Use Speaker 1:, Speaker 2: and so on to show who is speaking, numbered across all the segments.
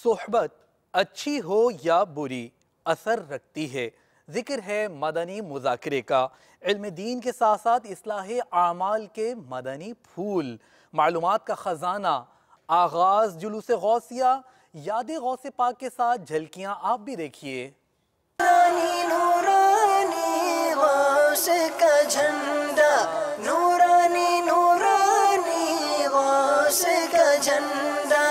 Speaker 1: صحبت اچھی ہو یا بری اثر رکھتی ہے۔ ذکر ہے مدنی مذاکرے کا، علم دین کے ساتھ ساتھ اصلاح اعمال کے مدنی پھول، معلومات کا خزانہ۔ آغاز جلوس غوثیہ، یاد غوث پاک کے ساتھ جھلکیاں آپ بھی دیکھیے۔
Speaker 2: نورانی نورانی غوث کا جھنڈا، نورانی نورانی غوث کا جھنڈا،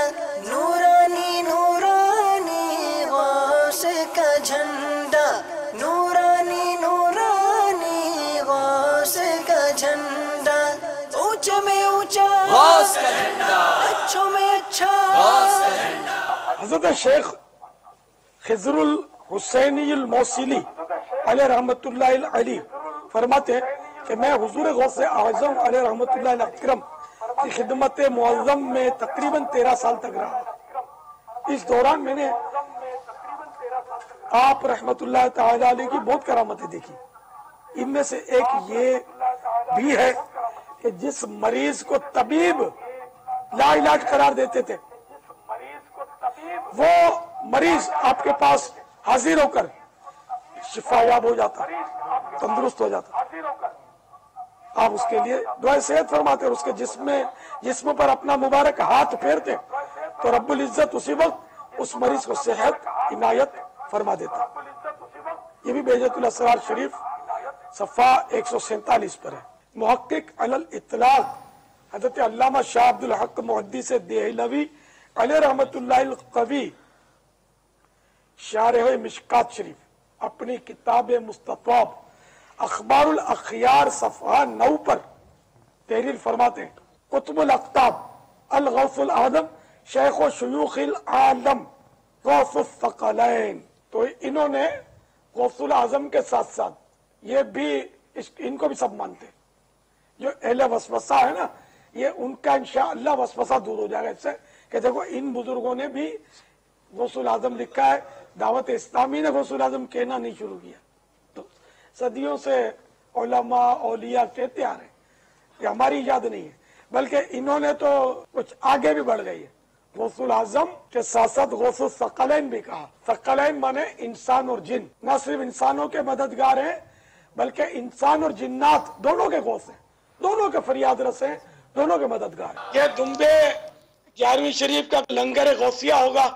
Speaker 2: نورانی نورانی غوث کا جھنڈا، نورانی نورانی غوث کا جھنڈا، اونچے میں اونچا غوث کا جھنڈا، اچھوں میں اچھا غوث کا جھنڈا۔
Speaker 3: حضرت شیخ خضر الحسینی الموصلی علیہ رحمت اللہ علیہ فرماتے ہیں کہ میں حضور غوث اعظم علیہ رحمت اللہ اکرم کی خدمت معظم میں تقریباً 13 سال تک رہا۔ اس دوران میں نے آپ رحمت اللہ تعالی علیہ کی بہت کرامتیں دیکھی۔ ان میں سے ایک یہ بھی ہے کہ جس مریض کو طبیب لا علاج قرار دیتے تھے، وہ مریض آپ کے پاس حاضر ہو کر شفا یاب ہو جاتا، تندرست ہو جاتا۔ آپ اس کے لیے دعائے صحت فرماتے اور اس کے جسم پر اپنا مبارک ہاتھ پھیرتے تو رب العزت اسی وقت اس مریض کو صحت عنایت فرما دیتا۔ یہ بھی بہجت الاسرار شریف صفحہ 147 پر ہے۔ محقق علی الاطلاق حضرت علامہ شاہ عبد الحق محدث دہلوی علیہ رحمت اللہ القوی شارح مشکات شریف اپنی کتاب مستطاب اخبار الاخیار صفحہ 9 پر تحریر فرماتے ہیں، قطب الاقطاب الغوث الاعظم شیخ و شیوخ العالم غوث الثقلین۔ تو انہوں نے غوث الاعظم کے ساتھ ساتھ یہ بھی ان کو بھی سب مانتے ہیں۔ جو اہل وسوسہ ہے نا، یہ ان کا انشاءاللہ وسوسہ دور ہو جائے گا اس سے کہ دیکھو ان بزرگوں نے بھی غوث الاعظم لکھا ہے، دعوت اسلامی نے غوث الاعظم کہنا نہیں شروع کیا۔ تو صدیوں سے علماء اولیاء کہتے آ رہے ہیں، یہ ہماری ایجاد نہیں ہے، بلکہ انہوں نے تو کچھ آگے بھی بڑھ گئی ہے۔ غوث الاعظم کے ساتھ ساتھ غوث الثقلین بھی کہا۔ ثقلین مانے انسان اور جن، نہ صرف انسانوں کے مددگار ہیں بلکہ انسان اور جنات دونوں کے غوث ہیں، دونوں کے فریاد رس ہیں، دونوں کے مددگار ہیں۔ یہ دمبے 11ویں شریف کا لنگر غوثیہ ہوگا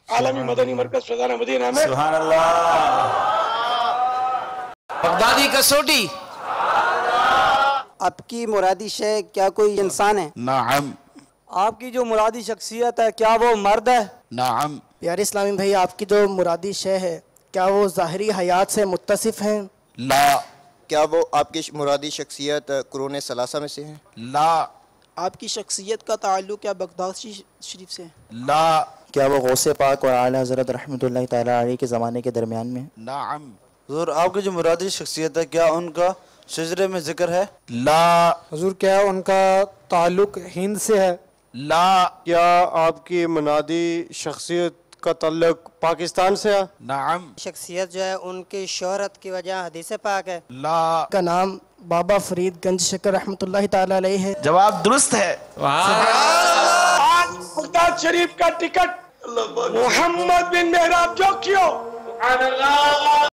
Speaker 3: عالمی مدنی مرکز فیضان مدینہ میں۔
Speaker 4: سبحان اللہ۔ بغدادی کسوٹی،
Speaker 5: آپ کی مرادی شے کیا کوئی انسان ہے؟
Speaker 4: نعم۔
Speaker 5: آپ کی جو مرادی شخصیت ہے کیا وہ مرد ہے؟
Speaker 4: نعم۔
Speaker 6: پیارے اسلامی بھائی، آپ کی جو مرادی شے ہے کیا وہ ظاہری حیات سے متصف ہیں؟
Speaker 4: لا۔
Speaker 7: کیا وہ آپ کی مرادی شخصیت قرون ثلاثہ میں سے ہیں؟
Speaker 4: لا۔
Speaker 6: آپ کی شخصیت کا تعلق کیا بغداد شریف سے ہے؟
Speaker 4: لا۔
Speaker 8: کیا وہ غوث پاک اور اعلیٰ حضرت رحمۃ اللہ تعالیٰ علیہ کے زمانے کے درمیان میں؟
Speaker 4: نعم۔
Speaker 9: حضور آپ کی جو مرادی شخصیت ہے کیا ان کا شجرے میں ذکر ہے؟
Speaker 4: لا۔
Speaker 10: حضور کیا ان کا تعلق ہند سے ہے؟
Speaker 4: لا۔
Speaker 11: کیا آپ کی منادی شخصیت کا تعلق پاکستان سے ہے؟
Speaker 4: نعم۔
Speaker 12: شخصیت جو ہے ان کی شہرت کی وجہ حدیث پاک ہے؟
Speaker 4: لا۔
Speaker 6: کا نام بابا فرید گنج شکر رحمۃ اللہ تعالی علیہ ہے؟
Speaker 4: جواب درست ہے۔
Speaker 3: بغداد شریف کا ٹکٹ محمد بن محراب جو کیوں